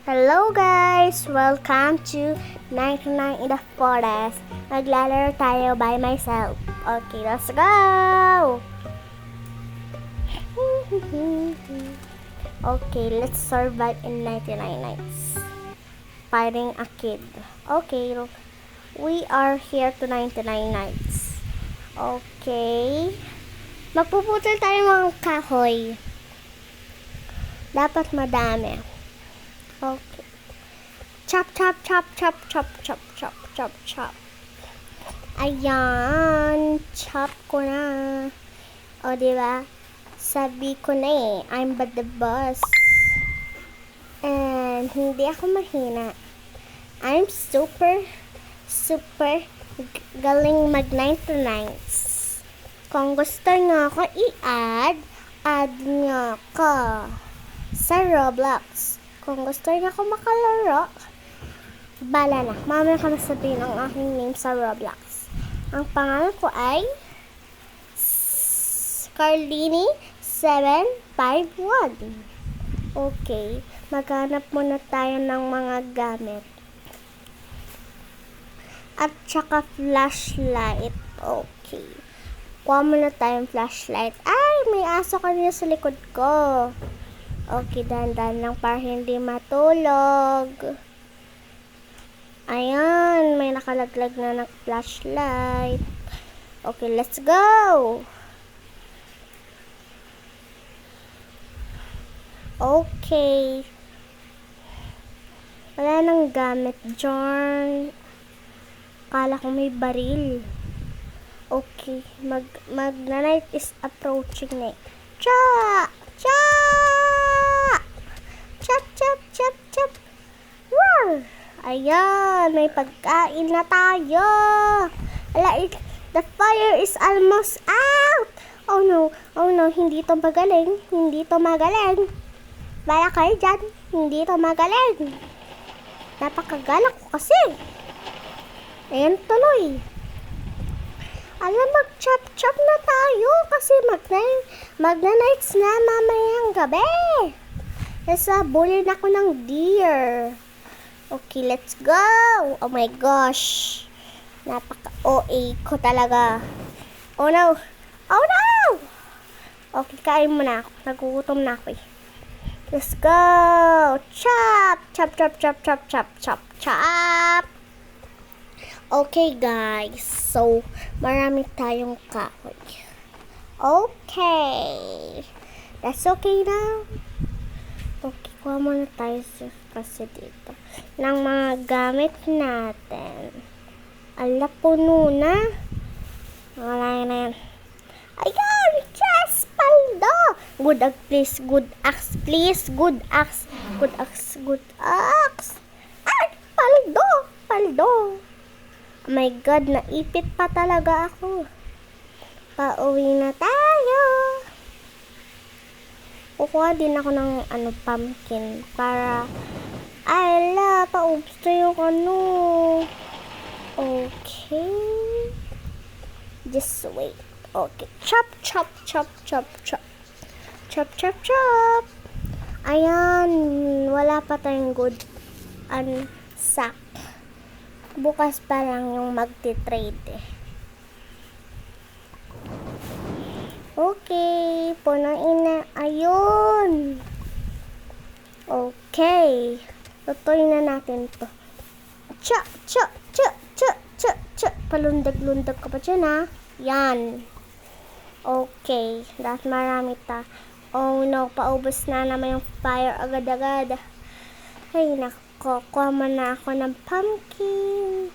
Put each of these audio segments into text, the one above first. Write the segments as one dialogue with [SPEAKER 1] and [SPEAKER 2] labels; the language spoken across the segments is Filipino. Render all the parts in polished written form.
[SPEAKER 1] Hello guys! Welcome to 99 in the Forest. Maglalaro tayo by myself. Okay, let's go! Okay, let's survive in 99 nights. Fighting a kid. Okay, we are here to 99 nights. Okay. Magpuputol tayo ng kahoy. Dapat madami. Okay. Chop, chop, chop, chop, chop, chop, chop, chop, chop. Ayan. Chop ko na. O, diba? Sabi ko na eh. I'm but the boss. And hindi ako mahina. I'm super galing mag-99s. Kung gusto nyo ako i-add, add nyo ko sa Roblox. Kung gusto niya ako makalaro, bala na. Mamaya ko na sabihin ang aking name sa Roblox. Ang pangalan ko ay Carlini751. Okay. Maghanap muna tayo ng mga gamit. At saka flashlight. Okay. Kuha muna tayong flashlight. Ay, may aso kanina sa likod ko. Okay, dahan-dahan lang para hindi matulog. Ayan, may nakalaglag na ng flashlight. Okay, let's go! Okay. Wala nang gamit dyan. Kala ko may baril. Okay, mag-night is approaching na eh. Cha! Cha! Chop, chop, chop, chop. Roar! Ayan, may pagkain na tayo. The fire is almost out. Oh no, hindi to magaling. Bala kayo dyan, hindi to magaling. Napakagalak ko kasi. Ayan tuloy. Alam, mag-chop-chop na tayo kasi magna-nights na mamayang gabi. Nasabulin ako ng deer. Okay, let's go. Oh my gosh. Napaka-OA ko talaga. Oh no. Okay, kain mo na ako. Nagugutom na ako eh. Let's go. Chop. Chop, chop, chop, chop, chop, chop, chop. Okay guys. So, marami tayong kahoy. Okay. That's okay now. Okay, kuha muna tayo kasi dito ng mga gamit natin. Ala, puno na. Wala na yan. Ayan! Yes! Paldo! Good axe, please. Good axe. Ay! Paldo! Oh my God, naipit pa talaga ako. Pauwi na tayo. Kukuha din ako ng pumpkin para paubos na yung Okay. Just wait. Okay. Chop. Ayan. Wala pa tayong good sack. Bukas pa lang yung magti-trade eh. Okay, punuin na. Ayun. Okay. Tutuloy na natin to. Cha. Palundag-lundag ka pa dyan ha. Yan. Okay. Dahil marami ta. Oh no, paubos na naman yung fire agad-agad. Ay nako, kuha na ako ng pumpkin.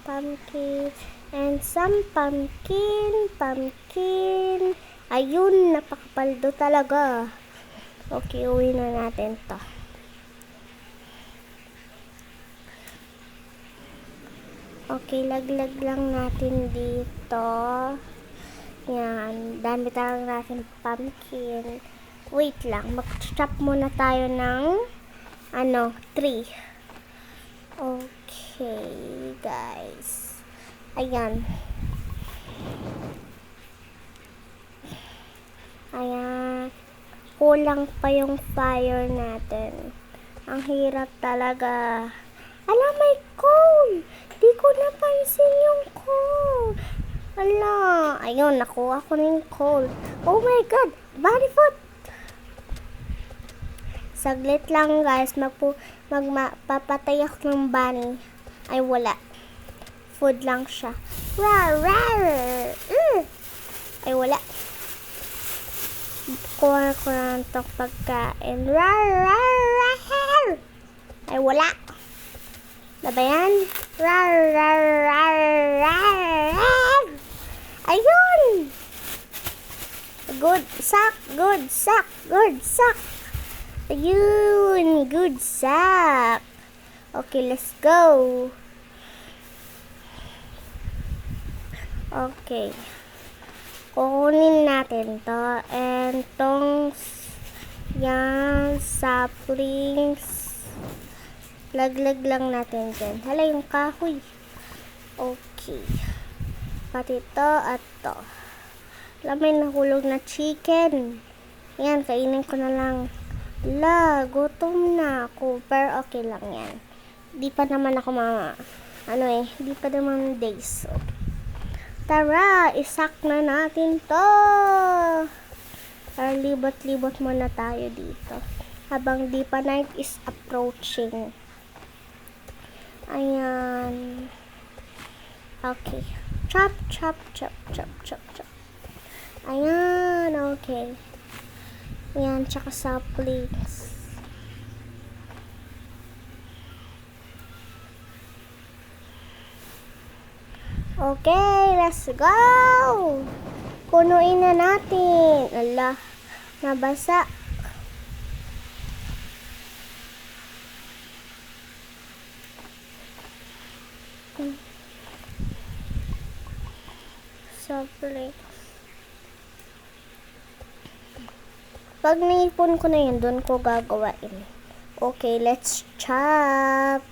[SPEAKER 1] And some pumpkin. Ayun, napakapaldo talaga. Okay, uwi na natin to. Okay, laglag lang natin dito. Yan, dami talaga natin pumpkin. Wait lang, mag-chop muna tayo ng 3. Okay, guys. Ayan. Kulang pa yung fire natin. Ang hirap talaga. Ala, may coal! Di ko napansin yung coal. Ala, ayun, nakuha ko na yung coal. Oh my God! Bunny foot! Saglit lang guys, magpapatay ako ng bunny. Ay, wala. Food lang siya. Rar, rar! Ay, wala. Kuha ko na itong pagkain. Rar, rar, rar! Ay, wala. Diba yan? Rar, rar, rar, rar, rar! Ayun! Good sack, good sack, good sack. Ayun, good sack. Okay, let's go. Okay. Kukunin natin to. And tong yan, saplings. Laglag lang natin dyan. Hala, yung kahoy. Okay. Pati to at to. Alam, may nahulog na chicken. Yan, kainin ko na lang. La, gutom na ako. Pero okay lang yan. Di pa naman ako di pa naman days. So, tara, isak na natin to. Para libot-libot muna tayo dito. Habang di pa night is approaching. Ayan. Okay. Chop, chop, chop, chop, chop, chop. Ayan, okay. Ayan, tsaka saplings. Okay, let's go! Punuin na natin. Ala, nabasa. Saplings. Pag naipon ko na yun, doon ko gagawain. Okay, let's chop.